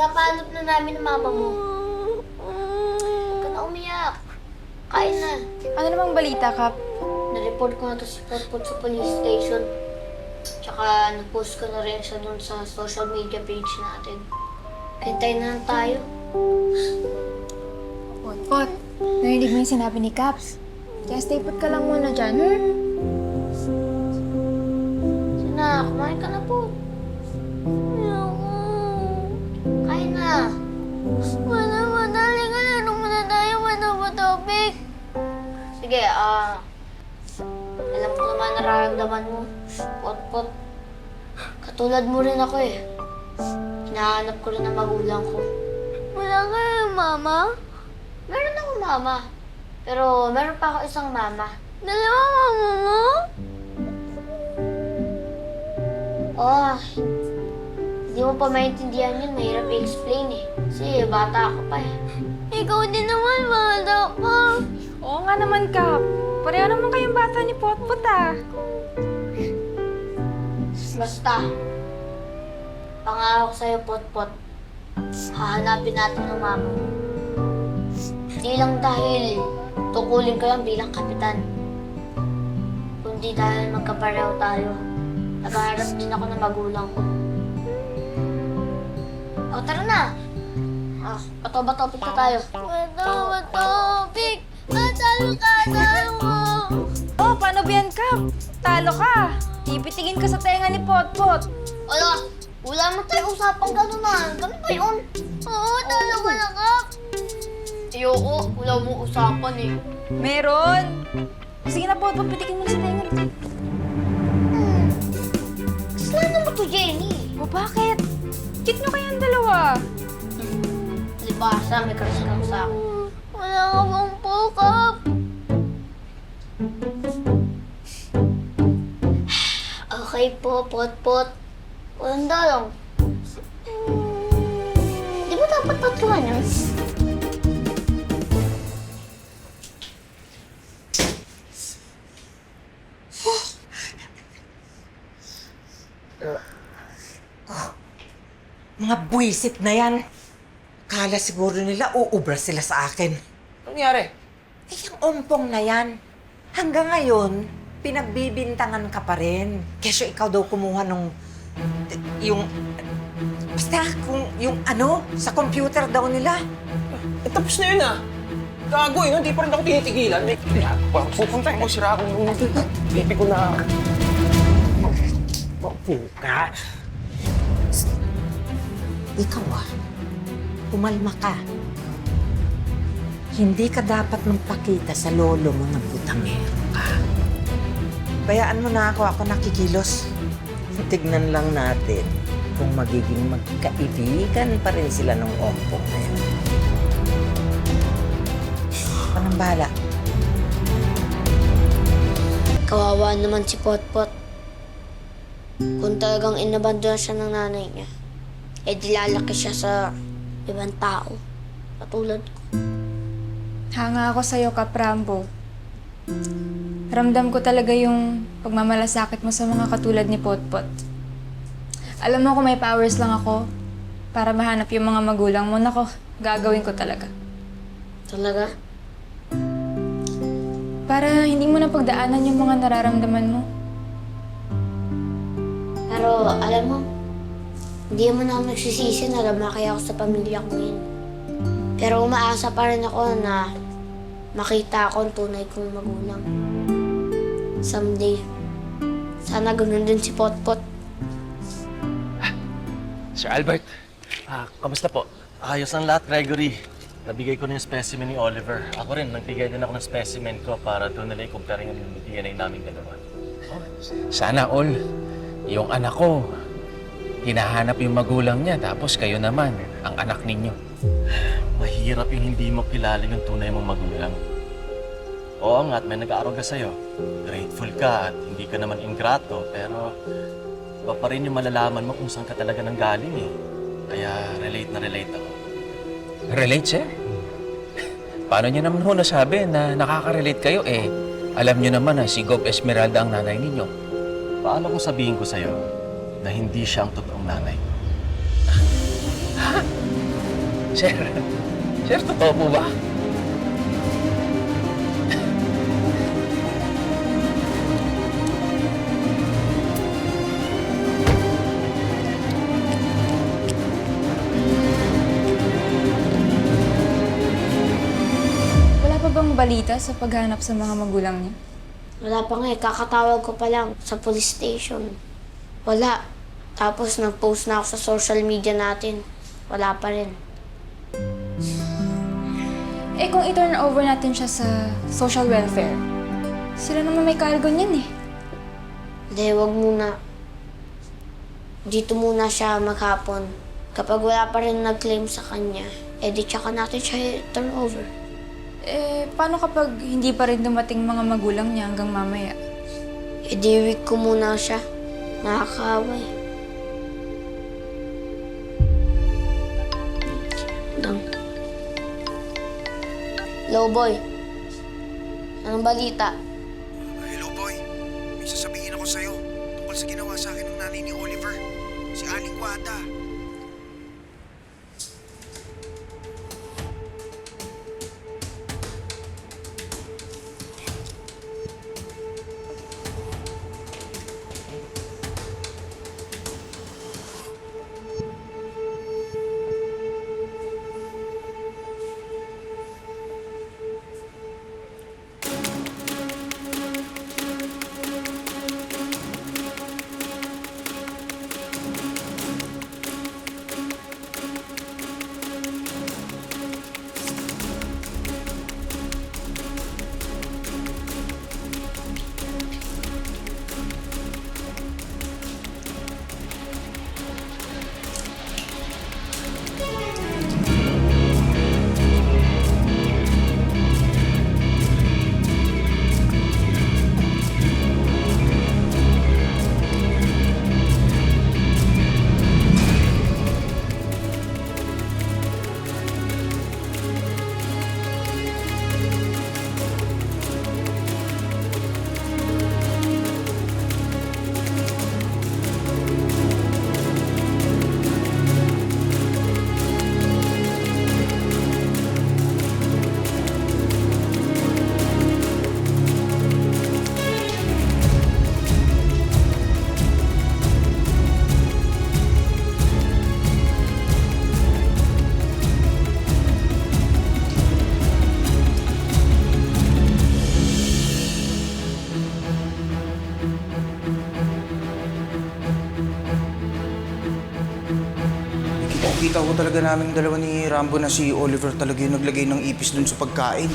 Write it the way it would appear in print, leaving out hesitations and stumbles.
Pinapahanap na namin ang mama mo. Huwag ka na umiyak. Kain na. Ano namang balita, Kap? Na-report ko na to si Potpot sa police station. Tsaka nag-post ko na rin siya dun sa social media page natin. Hintayin na lang tayo. Pot, narinig mo yung sinabi ni Caps. Kaya stay put ka lang muna dyan, Sina, kumain ka na po. Kain na. Madali ka na. Anong muna tayo? Matapik. Sige, alam ko naman nararamdaman mo. Pot-pot. Katulad mo rin ako eh. Hinahanap ko rin ang magulang ko. Wala ka mama? Meron ako mama. Pero meron pa ako isang mama. Dalawa mama mo? Oh, hindi mo pa maintindihan yun. Mahirap i-explain eh. Kasi bata ako pa eh. Ikaw din naman, bata pa. Oo nga naman, Kap. Pareho naman kayong bata ni Potpot, ah. Basta, pangako ko sa'yo, Potpot. Hahanapin natin ang mama mo. Hindi lang dahil tukulin ko yan bilang kapitan. Kundi dahil magkapareho tayo. Naghaharap din ako ng magulang ko. O, tara na! Bato-batopik na tayo. Bato-batopik! Talo ka! Talo mo! Oh, paano ba yan, Kap? Talo ka. Ipitigin ka sa tenga ni Potpot. Ala! Wala naman tayo usapang gano'n na. Ganun ba yun? Oo, talo ka na, Kap. Ayoko, wala mong usapan eh. Meron. Sige na, Potpot, pitigin mo na sa tenga. Kasalanan mo to, Jenny. O, bakit? Cute nyo kayang dalawa. Libasa, may crush ka sa akin. Wala ka bang pukap? Okay po, Potpot. Walang dalong. Di ba dapat tatuan yun? Mga buwisit na yan. Kala siguro nila uubra sila sa akin. Anong nangyari? Eh, yung umpong na yan. Hanggang ngayon, pinagbibintangan ka pa rin. Kesyo ikaw daw kumuha nung... yung... Basta kung yung ano, sa computer daw nila. Eh, tapos na yun ah. Gago yun, hindi pa rin ako tinitigilan. Pupuntahin mo, sira akong bibi ko na... Maupo ka. Ikaw umalma ka. Hindi ka dapat magpakita sa lolo mo ng butangero ka. Bayaan mo na ako nakikilos. Tignan lang natin kung magiging magkaibigan pa rin sila ng ompong na yan. Anong bahala? Kawawa naman si Potpot. Kung talagang inabandon siya ng nanay niya, eh di lalaki siya sa ibang tao. Katulad ko. Hanga ako sa'yo, Kap Rambo. Ramdam ko talaga yung pagmamalasakit mo sa mga katulad ni Potpot. Alam mo kung may powers lang ako para mahanap yung mga magulang mo, nako, gagawin ko talaga. Talaga? Para hindi mo na pagdaanan yung mga nararamdaman mo. Pero alam mo, hindi mo na ako nagsisisi na lumaki ako sa pamilya ko ngayon. Pero umaasa pa rin ako na makita ako ang tunay kong magulang. Someday, sana ganun din si Potpot. Sir Albert, kamusta po? Ayos ang lahat, Gregory. Nabigay ko na yung specimen ni Oliver. Ako rin, nagbigay din ako ng specimen ko para doon nila i-compare yung DNA namin dalawa. Sana all, yung anak ko, hinahanap yung magulang niya, tapos kayo naman, ang anak ninyo. Mahirap yung hindi mo kilala yung tunay mong magulang. Oo nga, at may nag-aaruga sa'yo. Grateful ka at hindi ka naman ingrato, pero iba pa rin yung malalaman mo kung saan ka talaga nanggaling eh. Kaya relate na relate ako. Relate, sir? Paano niyo naman ho nasabi na nakaka-relate kayo eh? Alam niyo naman na si Gob Esmeralda ang nanay ninyo. Paano kung sabihin ko sa'yo na hindi siya ang totoong nanay? Ha? Sir, sir, totoo po ba? Wala pa bang balita sa paghanap sa mga magulang niya? Wala pa nga eh, kakatawag ko pa lang sa police station. Wala. Tapos nag-post na ako sa social media natin. Wala pa rin. Eh kung i-turn over natin siya sa social welfare, sila naman may cargo niyan eh. Hindi, wag muna. Dito muna siya maghapon. Kapag wala pa rin nag-claim sa kanya, di tsaka natin siya turn over. Eh, paano kapag hindi pa rin dumating mga magulang niya hanggang mamaya? Di week ko muna siya. Nakakaaway. Dang. Hello, boy. Anong balita? Hello, boy. May sasabihin ako sa'yo tungkol sa ginawa sa akin ng nanay ni Oliver, si Aling Guada. Kita ko talaga naming dalawa ni Rambo na si Oliver talaga yung naglagay ng ipis dun sa pagkain.